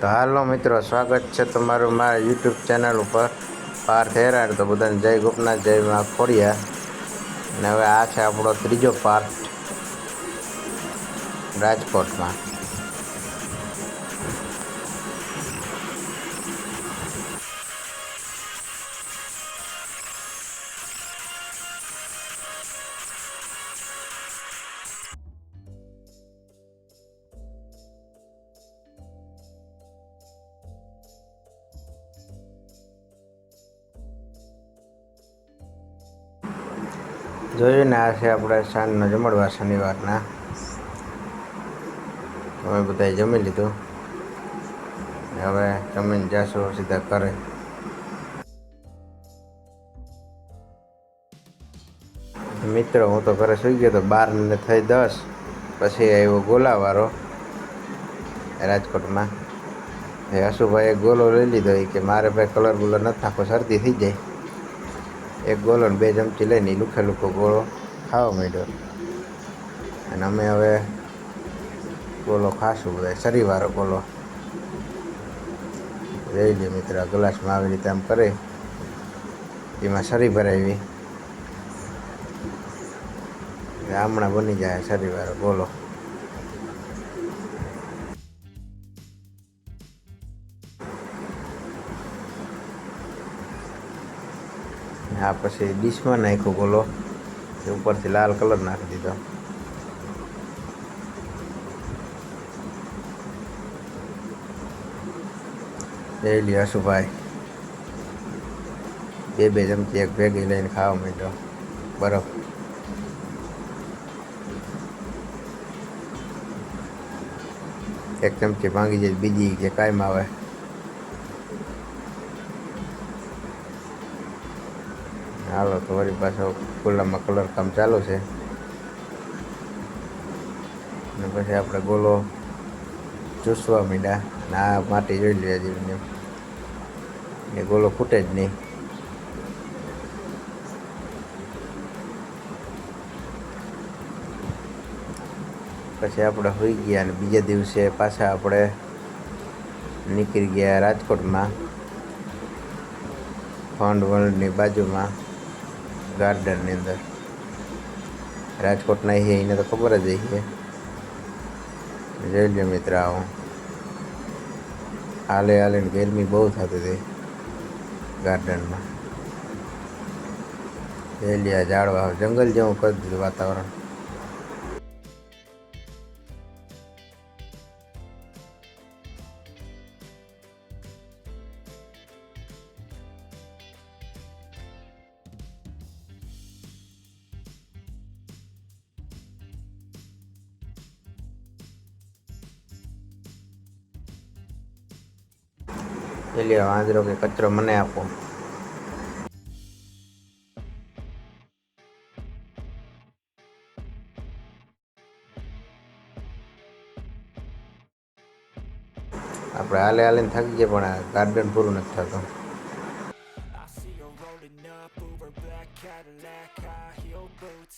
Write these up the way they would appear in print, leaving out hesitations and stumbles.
તો હાલો મિત્રો, સ્વાગત છે તમારું મારા યુટ્યુબ ચેનલ ઉપર પાર્થ હેરાડ. તો બધાને જય ગોપનાથ, જય માં ખોડિયા. અને હવે આ છે આપણો ત્રીજો પાર્ટ રાજકોટમાં. જોયું ને, આ છે આપણે સાંજનો જમણવાર શનિવારના. અમે બધાએ જમી લીધું. હવે જમીને જાશું સીધા ઘરે. મિત્રો, હું તો ઘરે સુઈ ગયો તો. 12 ને થઈ 10 પછી આવ્યો ગોલાવાળો રાજકોટમાં. એ હસુભાઈ એક ગોલો લઈ લીધો. કે મારે ભાઈ કલર બુલર નથી નાખો, શરદી થઈ જાય. એક ગોલો ને 2 ચમચી લઈને લુખે લુખો ગોળો ખાવા માંડ્યો. અને અમે હવે ગોલો ખાશું, બધા શરીવાળો ગોલો. જોઈ લે મિત્ર, ગ્લાસમાં આવી રીતે આમ કરે, એમાં શરી ભરાવી. હમણાં બની જાય શરીવાળો ગોલો. આ પછી ડીશમાં નાખ્યો ગોલો, ઉપરથી લાલ કલર નાખી દીધો. લઈ લ્યો હસુભાઈ, 2 ચમચી એક ભેગી લઈને ખાવા માંડ્યો. બરફ એક ચમચી ભાંગી જાય, બીજી કે કાયમ આવે. હાલો તો વળી પાછો ખુલ્લામાં કલર કામ ચાલુ છે. અને પછી આપણે ગોલો ચૂસવા માંડ્યા. ને આ માટી જોઈ લે હજી ને ગોલો ફૂટે જ નહીં. પછી આપણે હોઈ ગયા અને બીજા દિવસે પાછા આપણે નીકળી ગયા રાજકોટમાં. ફંડ વર્લ્ડની બાજુમાં ગાર્ડનની અંદર. રાજકોટના છે એને તો ખબર જ છે. જોઈ લો મિત્ર, આવું હાલે ને ગરમી બહુ થતી હતી ગાર્ડનમાં. જોઈ લે, ઝાડવા જંગલ જેવું કરી દીધું વાતાવરણ. એટલે વાંદરો કે કચરો મને આપો. આપણે હાલે થાકી ગયા, પણ આ ગાર્ડન પૂરું નથી થતું.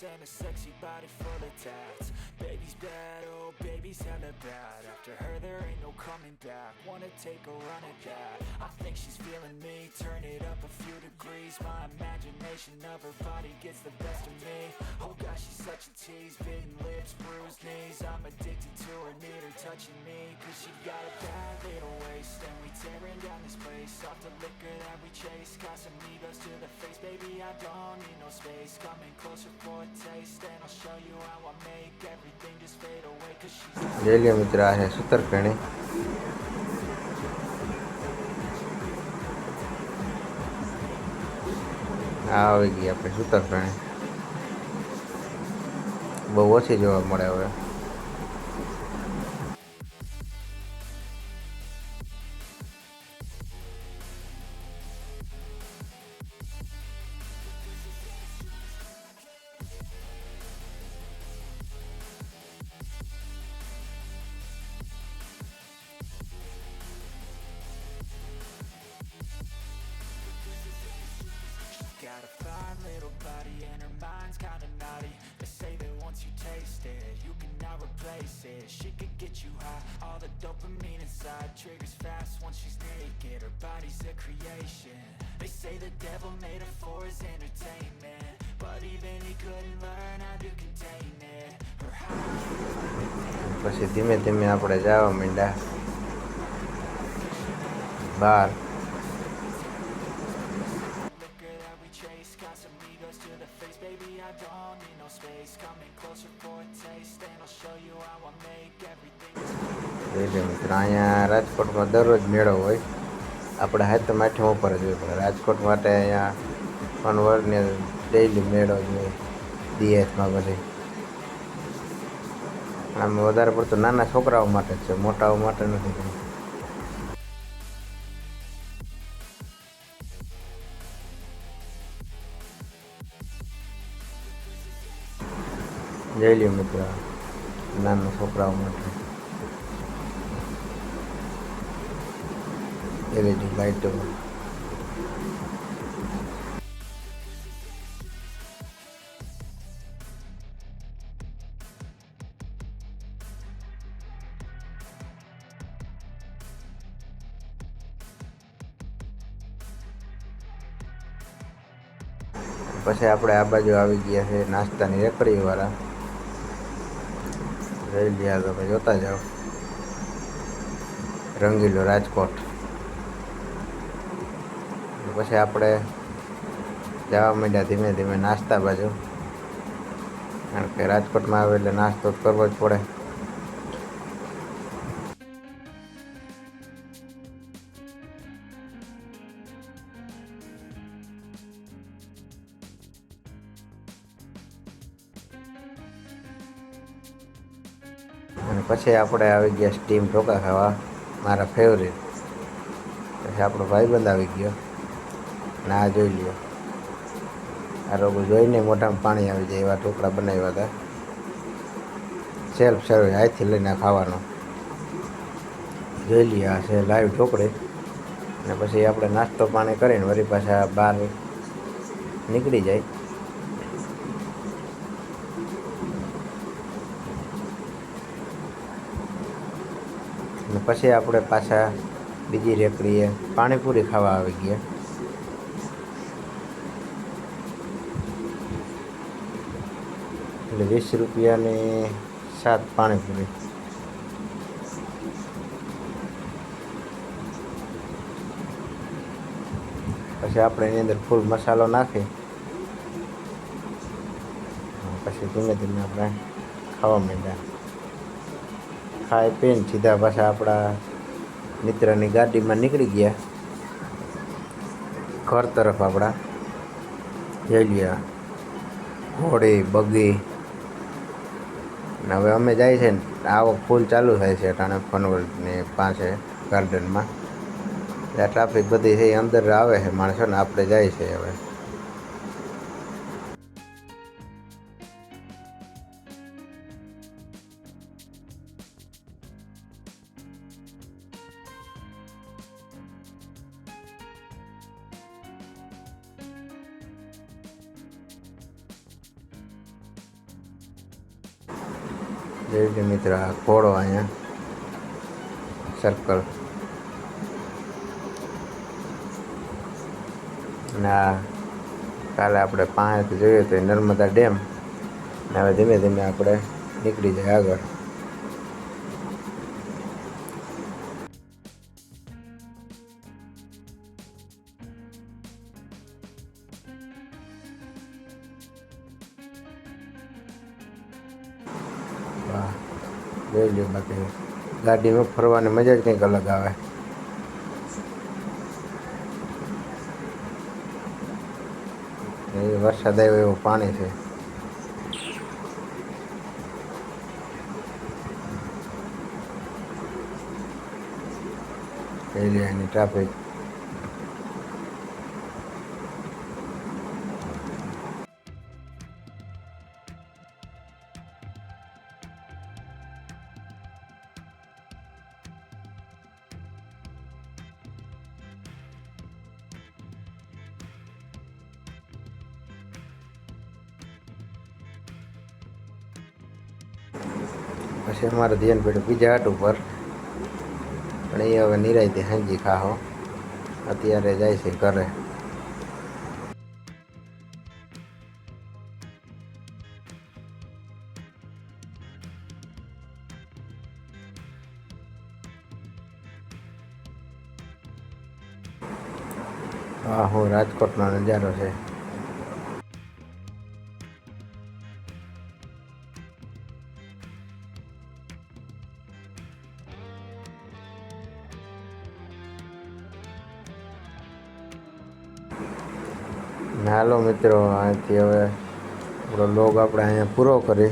And a sexy body full of tats. Baby's bad, oh baby's hella bad. After her there ain't no coming back. Wanna take a run at that. I think she's feeling me. Turn it up a few degrees. My imagination of her body gets the best of me. Oh gosh, she's such a tease. Bitten lips, bruised knees. I'm addicted to her, need her touching me. Cause she got a bad little waist. And we tearing down this place. Off the liquor that we chase. Got some egos to the face. Baby, I don't need no space. Coming closer for a taste. And I'll show you how I make everything just fade away. Cause she's જોઈ લે મિત્ર, આ છે સૂતરફેણી. આ આવી ગઈ આપણે સૂતરફેણી. બહુ ઓછી જોવા મળે હવે. got a fine little body and her mind's kinda naughty. They say that once you taste it, you cannot replace it. She could get get you high. All the dopamine inside triggers fast once she's naked. Her body's a creation. They say the devil made her for his entertainment, but even he couldn't learn how to contain it. Her high. પછી ધીમે ધીમે આપણે જવા માંડ્યા બહાર. Liquor that we chase got some egos to the face. Baby, I don't need no space. Coming closer for a taste, and I'll show you how I make everything. એટલે મિત્ર અહીંયા રાજકોટમાં દરરોજ મેળો હોય. આપણે હાથમ આઠમ ઉપર જ હોય, પણ રાજકોટ માટે અહીંયા કન્વર્ટને ડેઈલી મેળો જ હોય દિયેતમાં. પછી આમ વધારે પડતું નાના છોકરાઓ માટે જ છે, મોટાઓ માટે નથી. જઈ લ્યો મિત્ર, નાના છોકરાઓ માટે એલઈડી લાઇટો. પછી આપણે આ બાજુ આવી ગયા છે નાસ્તાની રેકડીવાળા. જોઈ લ્યા તમે જોતા જાઓ, રંગીલો રાજકોટ. પછી આપણે જવા માંડ્યા ધીમે ધીમે નાસ્તા બાજુ, કારણ કે રાજકોટમાં આવે એટલે નાસ્તો તો કરવો જ પડે. અને પછી આપણે આવી ગયા સ્ટીમ ઢોકા ખાવા, મારા ફેવરેટ. પછી આપણો ભાઈબંધ આવી ગયો, ના જોઈ લ્યો, આ રોગો જોઈને મોઢામાં પાણી આવી જાય એવા ઢોકળા બનાવ્યા હતા. સેલ્ફ સર્વિસ, હાથથી લઈને ખાવાનો. જોઈ લઈએ, આ છે લાઈવ ઢોકળી. અને પછી આપણે નાસ્તો પાણી કરીને વળી પાછા બહાર નીકળી જાય. અને પછી આપણે પાછા બીજી રેકડીએ પાણીપુરી ખાવા આવી ગયા. એટલે 20 રૂપિયાની 7 પાણીપુરી. પછી આપણે એની અંદર ફૂલ મસાલો નાખી પછી ધીમે ધીમે આપણે ખાવા માંડ્યા. ખાઈ પીને સીધા પાછા આપણા મિત્રની ગાડીમાં નીકળી ગયા ઘર તરફ. આપણા જઈ ગયા ઘોડી બગી. અને હવે અમે જાય છે ને, આવક ફૂલ ચાલુ થાય છે અટાણે ફનવર્લ્ડની પાસે ગાર્ડનમાં. એટલે ટ્રાફિક બધી છે, અંદર આવે છે માણસો ને, આપણે જાય છે હવે. જેવી મિત્ર આ ઘોડો અહીંયા સર્કલ. અને આ કાલે આપણે પાસેથી જોઈએ તો નર્મદા ડેમ. અને હવે ધીમે ધીમે આપણે નીકળી જાય આગળ. વાહ, જોઈ લો. બાકી ગાડીમાં ફરવાની મજા જ કંઈક અલગ આવે. એ વરસાદ આવ્યો એવું પાણી છે. એની ટ્રાફિક. પછી અમારે ધ્યાન પડ્યું બીજા હટ ઉપર, પણ એ હવે નિરાયથી હાંજી ખાહો. અત્યારે જાય છે ઘરે. હા, હું રાજકોટનો નજારો છે. હાલો મિત્રો, અહીંથી હવે આપણો વ્લોગ આપણે અહીંયા પૂરો કરી.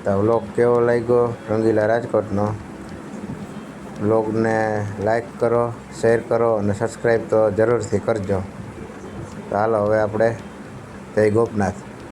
તો વ્લોગ કેવો લાગ્યો રંગીલા રાજકોટનો? વ્લોગને લાઈક કરો, શેર કરો અને સબસ્ક્રાઈબ તો જરૂરથી કરજો. તો હાલો હવે આપણે જય ગોપનાથ.